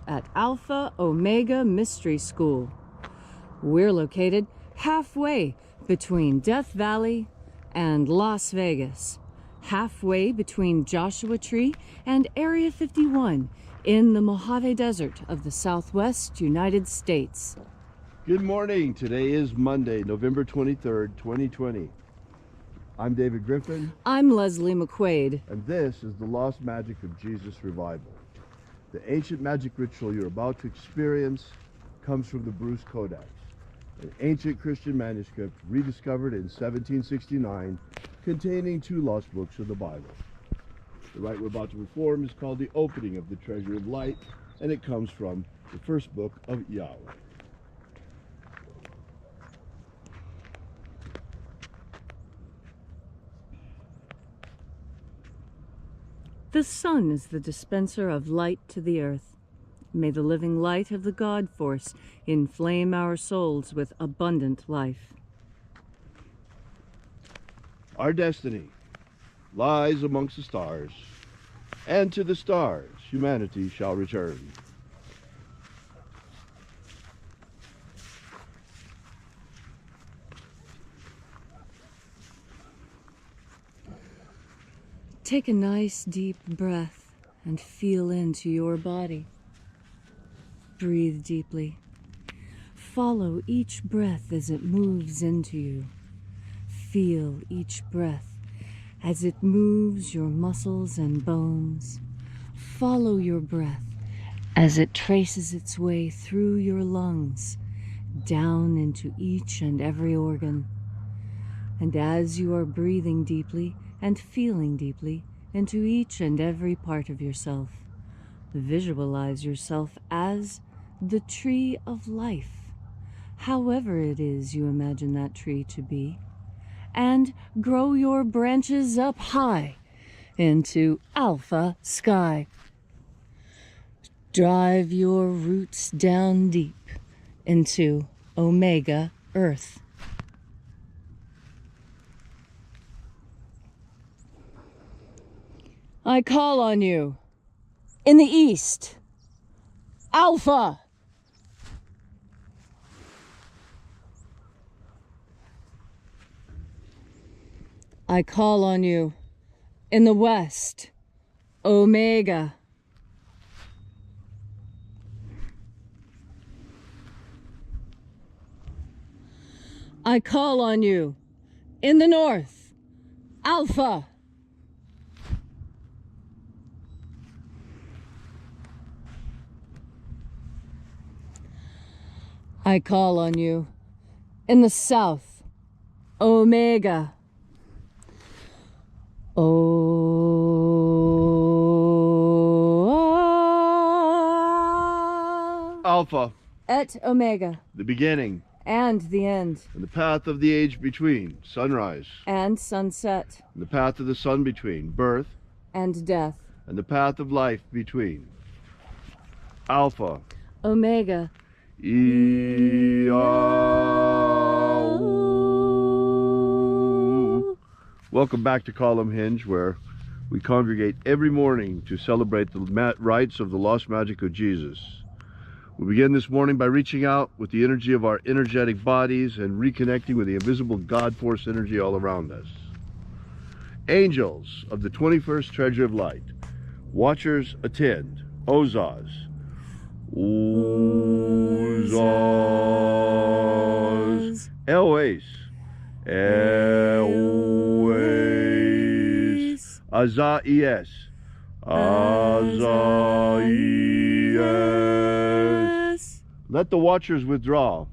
at Alpha Omega Mystery School. We're located halfway between Death Valley and Las Vegas, halfway between Joshua Tree and Area 51 in the Mojave Desert of the Southwest United States. Good morning. Today is Monday, November 23rd, 2020. I'm David Griffin. I'm Leslie McQuaid. And this is the Lost Magic of Jesus Revival. The ancient magic ritual you're about to experience comes from the Bruce Codex, an ancient Christian manuscript rediscovered in 1769 containing 2 lost books of the Bible. The rite we're about to perform is called the opening of the Treasury of Light, and it comes from the first book of Yahweh. The sun is the dispenser of light to the earth. May the living light of the God Force inflame our souls with abundant life. Our destiny lies amongst the stars, and to the stars humanity shall return. Take a nice deep breath and feel into your body. Breathe deeply. Follow each breath as it moves into you. Feel each breath as it moves your muscles and bones. Follow your breath as it traces its way through your lungs, down into each and every organ. And as you are breathing deeply and feeling deeply into each and every part of yourself, visualize yourself as the tree of life, however it is you imagine that tree to be, and grow your branches up high into Alpha Sky. Drive your roots down deep into Omega Earth. I call on you in the east, Alpha. I call on you in the west, Omega. I call on you in the north, Alpha. I call on you in the south, Omega. Alpha. Et Omega. The beginning. And the end. And the path of the age between, sunrise. And sunset. And the path of the sun between, birth. And death. And the path of life between. Alpha. Omega. Welcome back to Column Hinge, where we congregate every morning to celebrate the rites of the lost magic of Jesus. We begin this morning by reaching out with the energy of our energetic bodies and reconnecting with the invisible God Force energy all around us. Angels of the 21st Treasure of Light, watchers attend. Ozaz. Ozaz. Elwes. Elwes. Azaies. Azaies. Let the watchers withdraw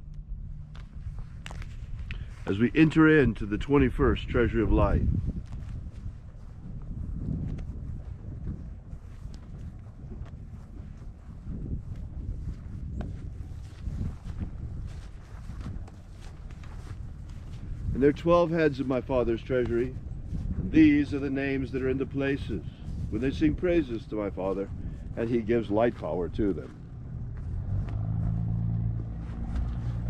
as we enter into the 21st Treasury of Light. And there are 12 heads of my Father's treasury. These are the names that are in the places when they sing praises to my Father, and he gives light power to them.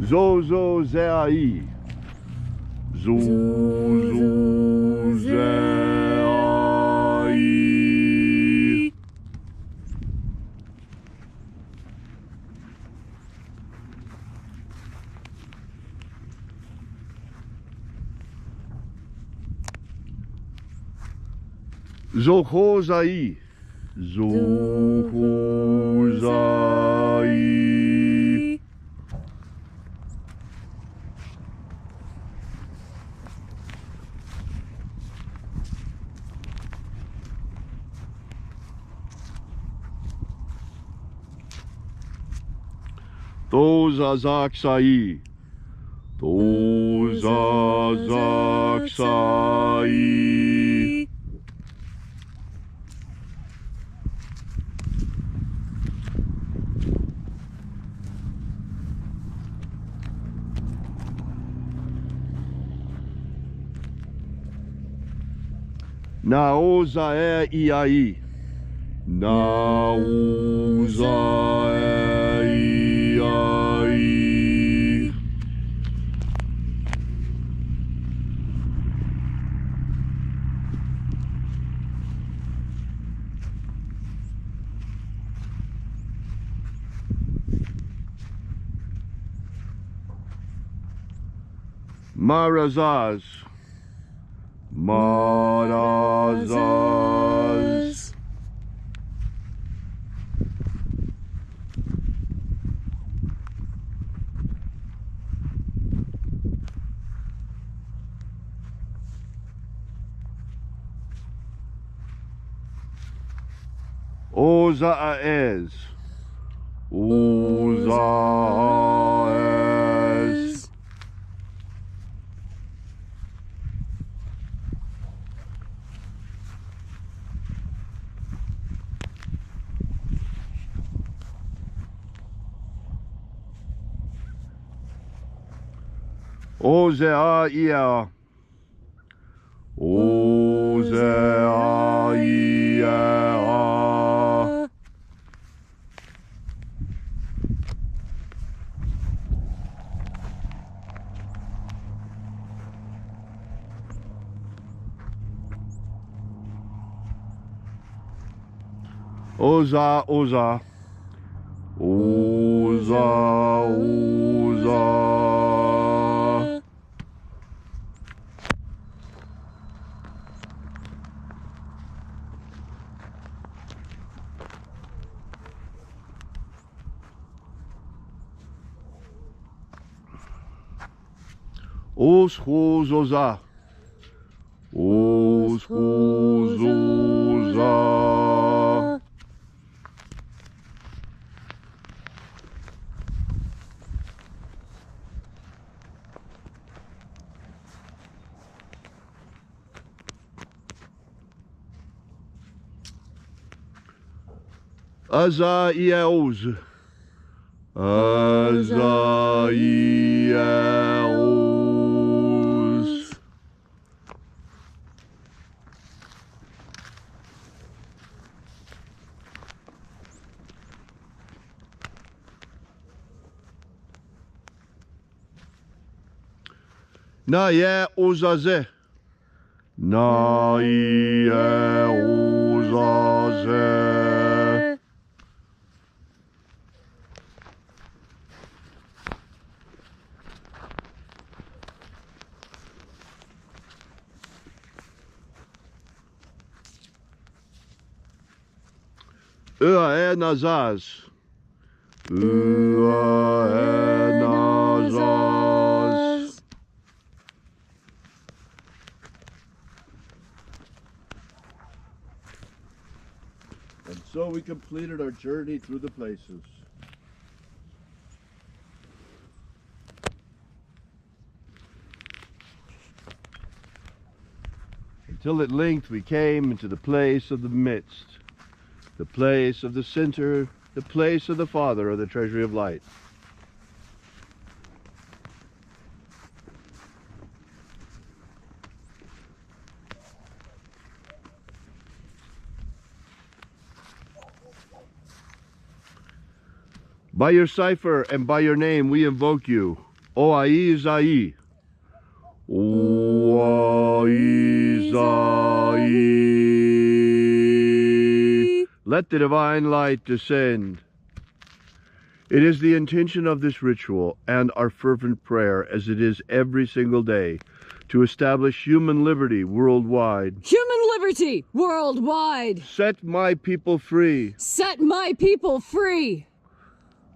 Zozo Zeai. Zozo Zeai. Zohozai. Zohozai. Tozazaksai. Tozazaksai. Naozae iai. Naozae iai. Marazaz. Marazaz. Ozaez. Ozaez. Ozeaia. Ozeaia. Oza, Oza. Oza, Oza. Oschozoza. Oschozoza. Azaiels. Azaiels. Naye Ozaze. Naye Ozaze. Nazaz. Nazaz. And so we completed our journey through the places. Until at length we came into the place of the midst, the place of the center, the place of the Father of the treasury of light. By your cipher and by your name we invoke you, O-Ai Zai. O-Ai Zai. Let the divine light descend. It is the intention of this ritual and our fervent prayer, as it is every single day, to establish human liberty worldwide. Human liberty! liberty worldwide. Set my people free. Set my people free.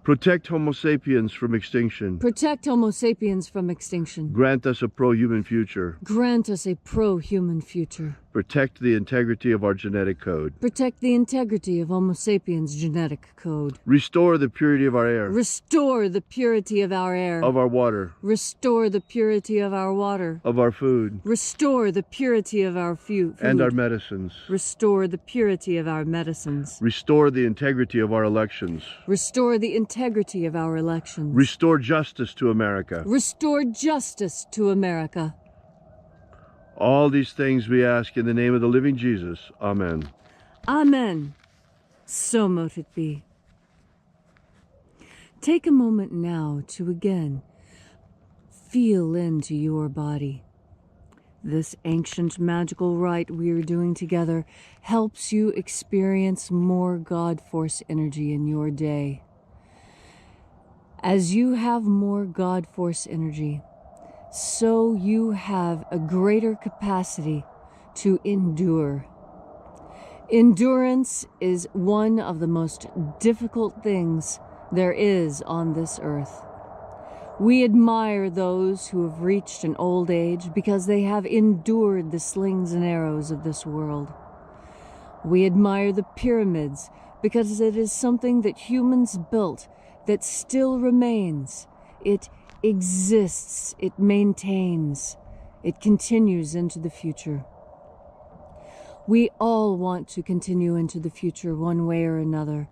Protect Homo sapiens from extinction. Protect Homo sapiens from extinction. Grant us a pro-human future. Grant us a pro-human future. Protect the integrity of our genetic code. Protect the integrity of Homo sapiens' genetic code. Restore the purity of our air. Restore the purity of our air. Of our water. Restore the purity of our water. Of our food. Restore the purity of our food. And our medicines. Restore the purity of our medicines. Restore the integrity of our elections. Restore the integrity of our elections. Restore justice to America. Restore justice to America. All these things we ask in the name of the living Jesus. Amen. Amen. So mote it be. Take a moment now to again feel into your body. This ancient magical rite we are doing together helps you experience more God Force energy in your day. As you have more God Force energy, so you have a greater capacity to endure. Endurance is one of the most difficult things there is on this earth. We admire those who have reached an old age because they have endured the slings and arrows of this world. We admire the pyramids because it is something that humans built that still remains. It exists, it maintains, it continues into the future. We all want to continue into the future one way or another,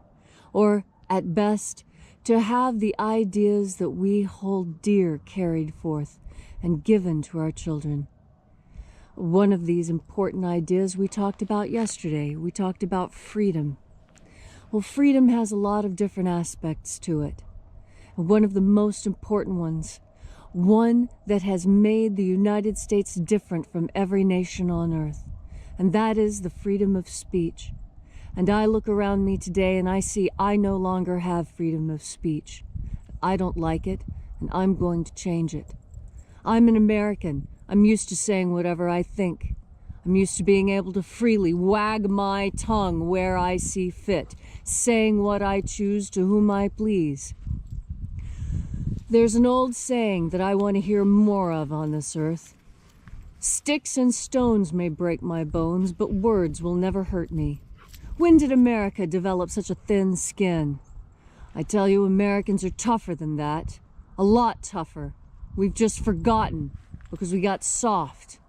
or at best, to have the ideas that we hold dear carried forth and given to our children. One of these important ideas we talked about yesterday. We talked about freedom. Well, freedom has a lot of different aspects to it. One of the most important ones, one that has made the United States different from every nation on earth, and that is the freedom of speech. And I look around me today and I see I no longer have freedom of speech. I don't like it, and I'm going to change it. I'm an American. I'm used to saying whatever I think. I'm used to being able to freely wag my tongue where I see fit, saying what I choose to whom I please. There's an old saying that I want to hear more of on this earth. Sticks and stones may break my bones, but words will never hurt me. When did America develop such a thin skin? I tell you, Americans are tougher than that. A lot tougher. We've just forgotten because we got soft.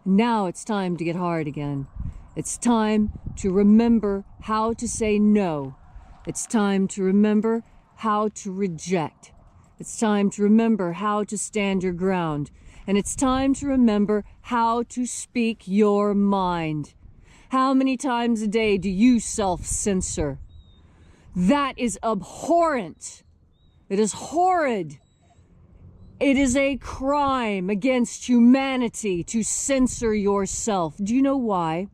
Now it's time to get hard again. It's time to remember how to say no. It's time to remember how to reject. It's time to remember how to stand your ground. And it's time to remember how to speak your mind. How many times a day do you self-censor? That is abhorrent. It is horrid. It is a crime against humanity to censor yourself. Do you know why?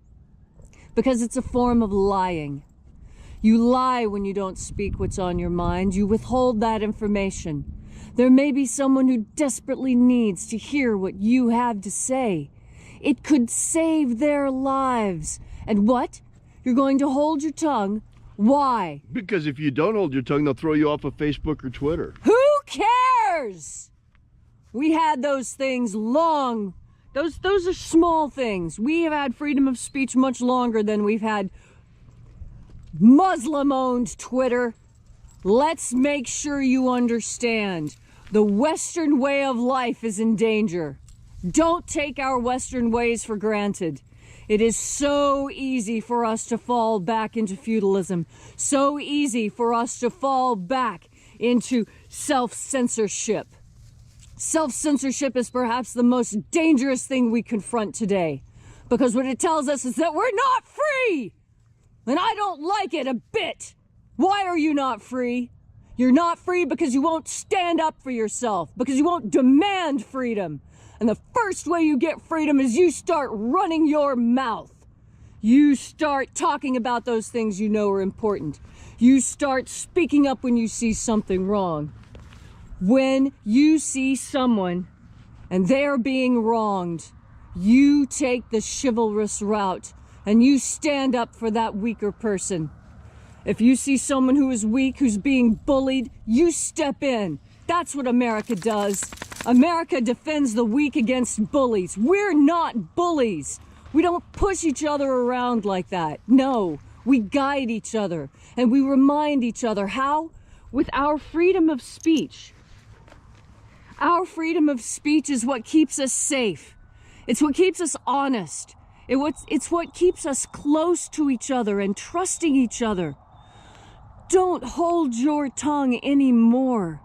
Because it's a form of lying. You lie when you don't speak what's on your mind. You withhold that information. There may be someone who desperately needs to hear what you have to say. It could save their lives. And what? You're going to hold your tongue? Why? Because if you don't hold your tongue, they'll throw you off of Facebook or Twitter. Who cares? We had those things long. Those are small things. We have had freedom of speech much longer than we've had Muslim-owned Twitter. Let's make sure you understand. The Western way of life is in danger. Don't take our Western ways for granted. It is so easy for us to fall back into feudalism. So easy for us to fall back into self-censorship. Self-censorship is perhaps the most dangerous thing we confront today. Because what it tells us is that we're not free! And I don't like it a bit. Why are you not free? You're not free because you won't stand up for yourself, because you won't demand freedom. And the first way you get freedom is you start running your mouth. You start talking about those things you know are important. You start speaking up when you see something wrong. When you see someone and they're being wronged, you take the chivalrous route and you stand up for that weaker person. If you see someone who is weak, who's being bullied, you step in. That's what America does. America defends the weak against bullies. We're not bullies. We don't push each other around like that. No, we guide each other and we remind each other. How? With our freedom of speech. Our freedom of speech is what keeps us safe. It's what keeps us honest. It's what keeps us close to each other and trusting each other. Don't hold your tongue anymore.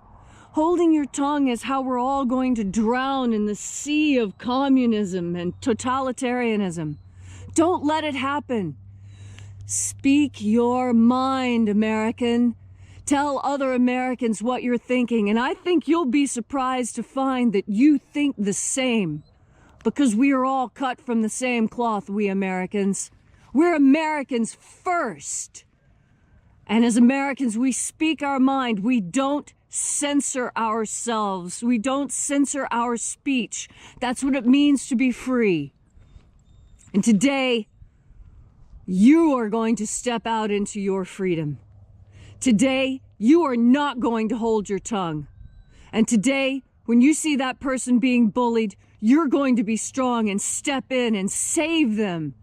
Holding your tongue is how we're all going to drown in the sea of communism and totalitarianism. Don't let it happen. Speak your mind, American. Tell other Americans what you're thinking, and I think you'll be surprised to find that you think the same, because we are all cut from the same cloth, we Americans. We're Americans first. And as Americans, we speak our mind. We don't censor ourselves. We don't censor our speech. That's what it means to be free. And today, you are going to step out into your freedom. Today, you are not going to hold your tongue. And today, when you see that person being bullied, you're going to be strong and step in and save them.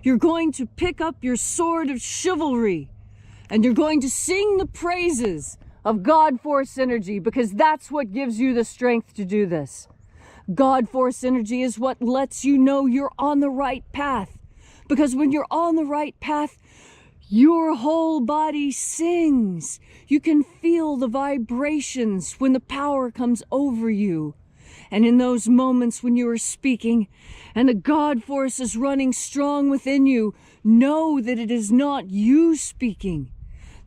You're going to pick up your sword of chivalry and you're going to sing the praises of God Force Energy, because that's what gives you the strength to do this. God Force Energy is what lets you know you're on the right path. Because when you're on the right path, your whole body sings. You can feel the vibrations when the power comes over you. And in those moments when you are speaking and the God Force is running strong within you, know that it is not you speaking,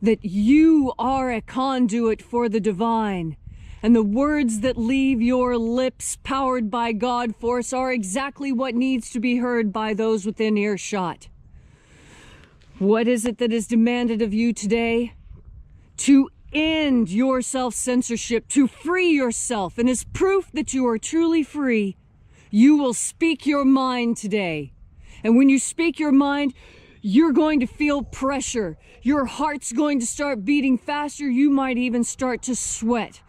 that you are a conduit for the divine. And the words that leave your lips powered by God Force are exactly what needs to be heard by those within earshot. What is it that is demanded of you today? To end your self-censorship, to free yourself. And as proof that you are truly free, you will speak your mind today. And when you speak your mind, you're going to feel pressure. Your heart's going to start beating faster. You might even start to sweat.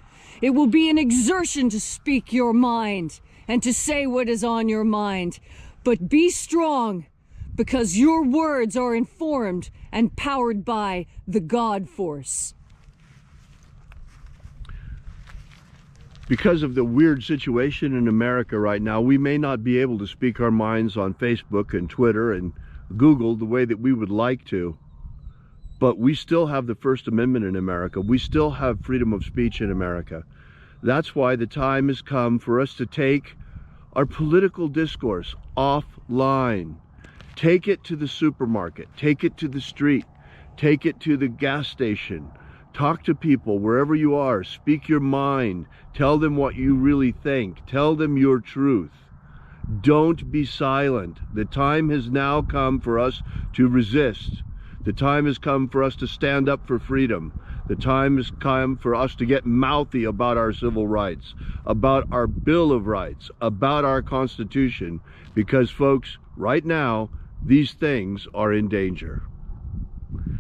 It will be an exertion to speak your mind and to say what is on your mind. But be strong, because your words are informed and powered by the God Force. Because of the weird situation in America right now, we may not be able to speak our minds on Facebook and Twitter and Google the way that we would like to, but we still have the First Amendment in America. We still have freedom of speech in America. That's why the time has come for us to take our political discourse offline. Take it to the supermarket, take it to the street, take it to the gas station. Talk to people wherever you are. Speak your mind. Tell them what you really think. Tell them your truth. Don't be silent. The time has now come for us to resist. The time has come for us to stand up for freedom. The time has come for us to get mouthy about our civil rights, about our Bill of Rights, about our Constitution, because folks, right now, these things are in danger.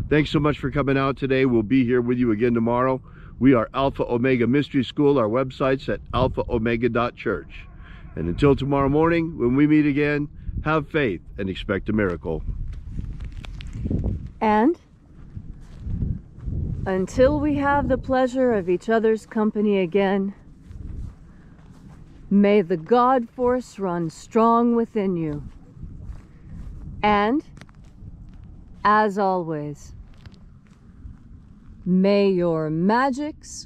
Thanks so much for coming out today. We'll be here with you again tomorrow. We are Alpha Omega Mystery School. Our website's at alphaomega.church. And until tomorrow morning, when we meet again, have faith and expect a miracle. And until we have the pleasure of each other's company again, may the God Force run strong within you. And, as always, may your magics